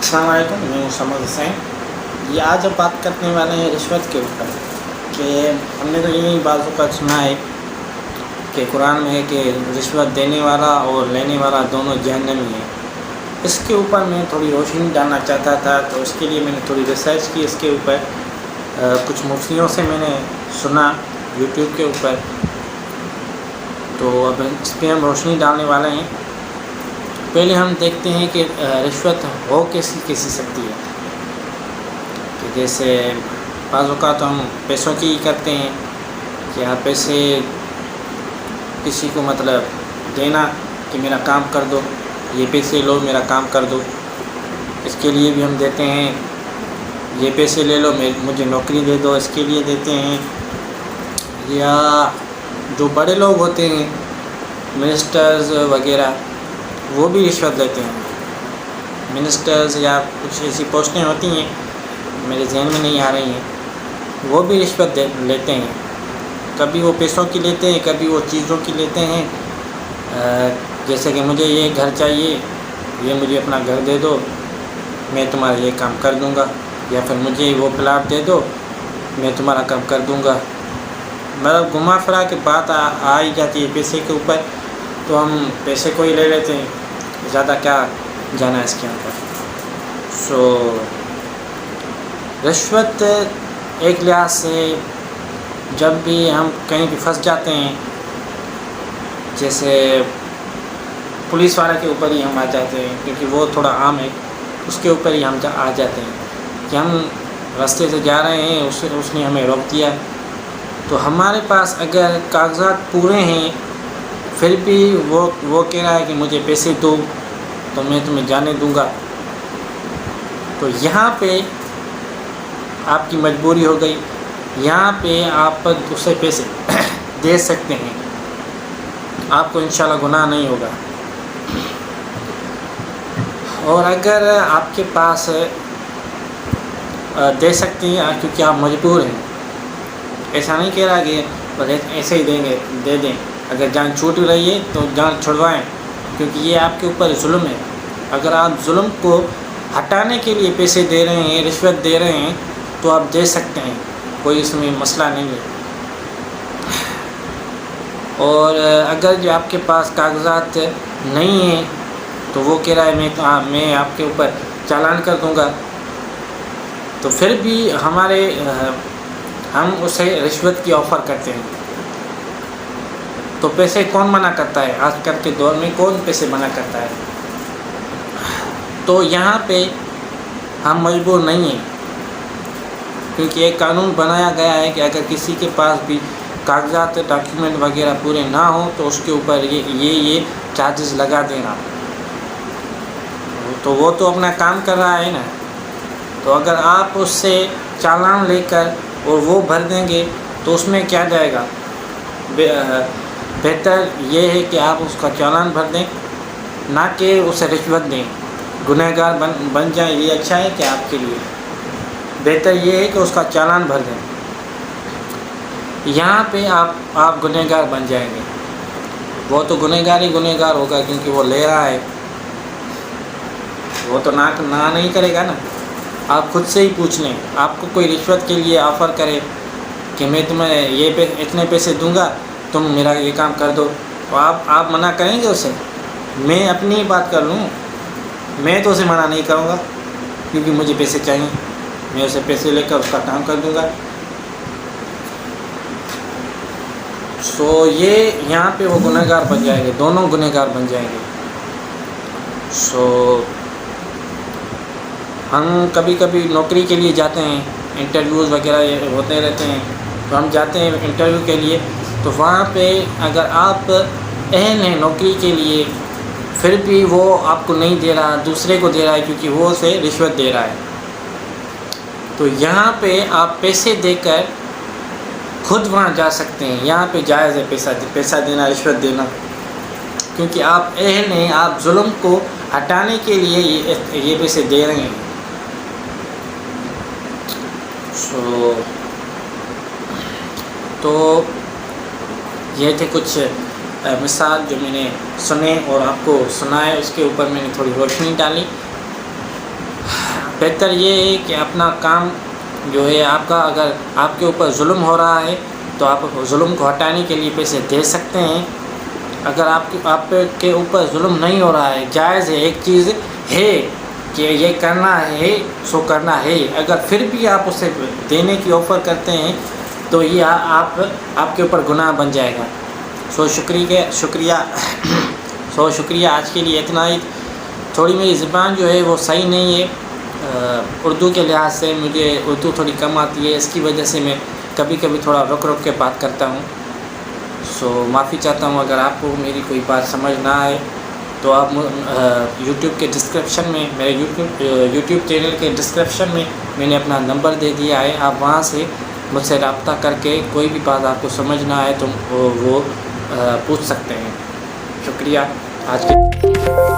السلام علیکم، میں محمد حسین۔ یہ آج اب بات کرنے والے ہیں رشوت کے اوپر، کہ ہم نے تو یہی بعض اوقات سنا ہے کہ قرآن میں ہے کہ رشوت دینے والا اور لینے والا دونوں جہنمی ہیں۔ اس کے اوپر میں تھوڑی روشنی ڈالنا چاہتا تھا، تو اس کے لیے میں نے تھوڑی ریسرچ کی اس کے اوپر۔ کچھ مفتیوں سے میں نے سنا یوٹیوب کے اوپر، تو اب اس پہ ہم روشنی ڈالنے والے ہیں۔ پہلے ہم دیکھتے ہیں کہ رشوت ہو کیسی سکتی ہے، کہ جیسے بعض اوقات ہم پیسوں کی ہی کرتے ہیں کہ آپ پیسے کسی کو دینا کہ میرا کام کر دو، یہ پیسے لو میرا کام کر دو، اس کے لیے بھی ہم دیتے ہیں۔ یہ پیسے لے لو مجھے نوکری دے دو، اس کے لیے دیتے ہیں۔ یا جو بڑے لوگ ہوتے ہیں منسٹرز وغیرہ، وہ بھی رشوت لیتے ہیں۔ منسٹرز یا کچھ ایسی پوسٹیں ہوتی ہیں میرے ذہن میں نہیں آ رہی ہیں، وہ بھی رشوت لیتے ہیں۔ کبھی وہ پیسوں کی لیتے ہیں، کبھی وہ چیزوں کی لیتے ہیں، جیسے کہ مجھے یہ گھر چاہیے، یہ مجھے اپنا گھر دے دو، میں تمہارا یہ کام کر دوں گا، یا پھر مجھے وہ پلاٹ دے دو، میں تمہارا کام کر دوں گا۔ گھما پھرا کے بات آ ہی جاتی ہے پیسے کے اوپر، تو ہم پیسے کو ہی لے لیتے ہیں، زیادہ کیا جانا ہے اس کے اندر۔ رشوت ایک لحاظ سے جب بھی ہم کہیں بھی پھنس جاتے ہیں، جیسے پولیس والے کے اوپر ہی ہم آ جاتے ہیں، کیونکہ وہ تھوڑا عام ہے، اس کے اوپر ہی ہم آ جاتے ہیں کہ ہم راستے سے جا رہے ہیں، اس نے ہمیں روک دیا، تو ہمارے پاس اگر کاغذات پورے ہیں پھر بھی وہ کہہ رہا ہے کہ مجھے پیسے دو تو میں تمہیں جانے دوں گا، تو یہاں پہ آپ کی مجبوری ہو گئی، یہاں پہ آپ اسے پیسے دے سکتے ہیں، آپ کو انشاءاللہ گناہ نہیں ہوگا۔ اور اگر آپ کے پاس دے سکتے ہیں کیونکہ آپ مجبور ہیں، ایسا نہیں کہہ رہا کہ ایسے ہی دے دیں، اگر جان چھوٹ رہی ہے تو جان چھڑوائیں، کیونکہ یہ آپ کے اوپر ظلم ہے۔ اگر آپ ظلم کو ہٹانے کے لیے پیسے دے رہے ہیں، رشوت دے رہے ہیں، تو آپ دے سکتے ہیں، کوئی اس میں مسئلہ نہیں ہے۔ اور اگر جو آپ کے پاس کاغذات نہیں ہیں تو وہ کہہ رہا ہے میں آپ کے اوپر چالان کر دوں گا، تو پھر بھی ہم اسے رشوت کی آفر کرتے ہیں، تو پیسے کون منع کرتا ہے؟ آج کل کے دور میں کون پیسے منع کرتا ہے؟ تو یہاں پہ ہم مجبور نہیں ہیں، کیونکہ ایک قانون بنایا گیا ہے کہ اگر کسی کے پاس بھی کاغذات ڈاکیومنٹ وغیرہ پورے نہ ہوں تو اس کے اوپر یہ چارجز لگا دینا، تو وہ تو اپنا کام کر رہا ہے نا۔ تو اگر آپ اس سے چالان لے کر اور وہ بھر دیں گے تو اس میں کیا جائے گا؟ بہتر یہ ہے کہ آپ اس کا چالان بھر دیں، نہ کہ اسے رشوت دیں، گنہگار بن جائیں۔ یہ اچھا ہے کہ آپ کے لیے بہتر یہ ہے کہ اس کا چالان بھر دیں، یہاں پہ آپ گنہگار بن جائیں گے۔ وہ تو گنہگار ہی گنہگار ہوگا، کیونکہ وہ لے رہا ہے، وہ تو نہ نہیں کرے گا نا۔ آپ خود سے ہی پوچھ لیں، آپ کو کوئی رشوت کے لیے آفر کرے کہ میں تمہیں اتنے پیسے دوں گا، تم میرا یہ کام کر دو، تو آپ منع کریں گے اسے؟ میں اپنی ہی بات کر لوں، میں تو اسے منع نہیں کروں گا، کیونکہ مجھے پیسے چاہیے، میں اسے پیسے لے کر اس کا کام کر دوں گا۔ یہاں پہ وہ گنہگار بن جائیں گے، دونوں گنہگار بن جائیں گے۔ ہم کبھی کبھی نوکری کے لیے جاتے ہیں، انٹرویوز وغیرہ ہوتے رہتے ہیں، تو ہم جاتے ہیں انٹرویو کے لیے، تو وہاں پہ اگر آپ اہل ہیں نوکری کے لیے پھر بھی وہ آپ کو نہیں دے رہا، دوسرے کو دے رہا ہے، کیونکہ وہ اسے رشوت دے رہا ہے، تو یہاں پہ آپ پیسے دے کر خود وہاں جا سکتے ہیں۔ یہاں پہ جائز ہے پیسہ دینا، رشوت دینا، کیونکہ آپ اہل ہیں، آپ ظلم کو ہٹانے کے لیے یہ پیسے دے رہے ہیں۔ تو یہ تھے کچھ مثال جو میں نے سنے اور آپ کو سنائے، اس کے اوپر میں نے تھوڑی روشنی ڈالی۔ بہتر یہ ہے کہ اپنا کام جو ہے آپ کا، اگر آپ کے اوپر ظلم ہو رہا ہے تو آپ ظلم کو ہٹانے کے لیے پیسے دے سکتے ہیں. اگر آپ کے اوپر ظلم نہیں ہو رہا ہے، جائز ہے، ایک چیز ہے کہ یہ کرنا ہے سو کرنا ہے، اگر پھر بھی آپ اسے دینے کی آفر کرتے ہیں تو یہ آپ کے اوپر گناہ بن جائے گا. شکریہ. آج کے لیے اتنا ہی. تھوڑی میری زبان جو ہے وہ صحیح نہیں ہے اردو کے لحاظ سے، مجھے اردو تھوڑی کم آتی ہے، اس کی وجہ سے میں کبھی کبھی تھوڑا رک کے بات کرتا ہوں. معافی چاہتا ہوں اگر آپ کو میری کوئی بات سمجھ نہ آئے تو آپ یوٹیوب کے ڈسکرپشن میں، میرے یوٹیوب چینل کے ڈسکرپشن میں نے اپنا نمبر دے دیا ہے، آپ وہاں سے مجھ سے رابطہ کر کے کوئی بھی بات آپ کو سمجھ نہ آئے تو وہ پوچھ سکتے ہیں. شکریہ. آج کے